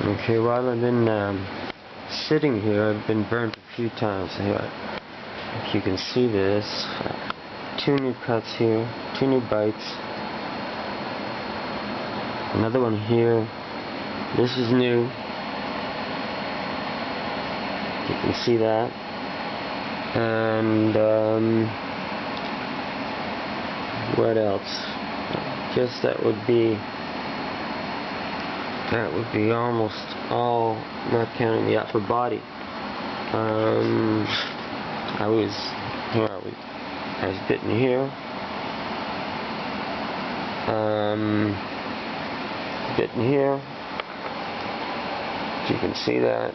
Okay, while I've been sitting here, I've been burnt a few times. Here, if you can see this, 2 new cuts here, 2 new bites, another one here. This is new. You can see that. And what else? I guess that would be almost all, not counting the upper body. I was bitten here. Bitten here. You can see that.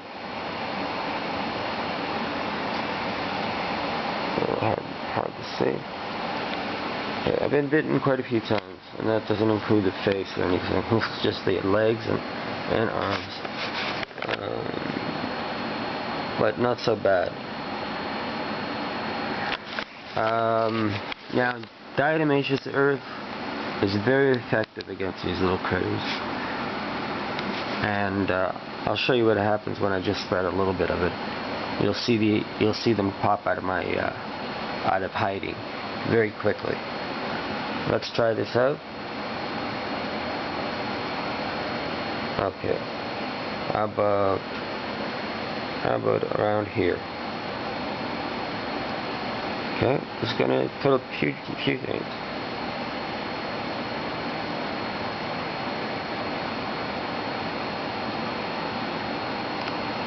Hard to see. Yeah, I've been bitten quite a few times, and that doesn't include the face or anything. It's just the legs and arms. But not so bad. Now, Diatomatious earth is very effective against these little critters, and I'll show you what happens when I just spread a little bit of it. You'll see them pop out of my out of hiding very quickly. Let's try this out. Okay. How about around here? Okay, just gonna put a few things.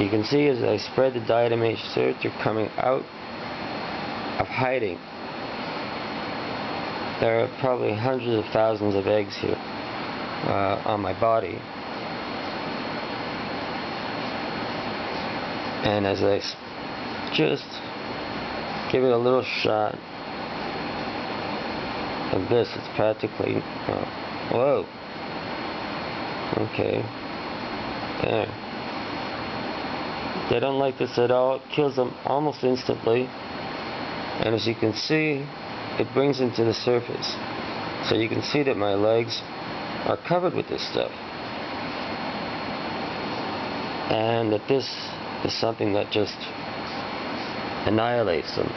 You can see as I spread the Diatomatious earth, they're coming out of hiding. There are probably hundreds of thousands of eggs here on my body. And as I just give it a little shot of this, it's practically, whoa, okay, there. They don't like this at all. It kills them almost instantly. And as you can see, it brings them to the surface. So you can see that my legs are covered with this stuff. And that this is something that just annihilates them.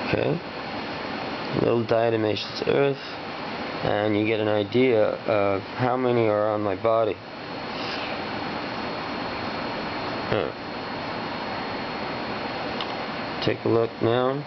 Okay. A little Diatomatious earth. And you get an idea of how many are on my body. Take a look now.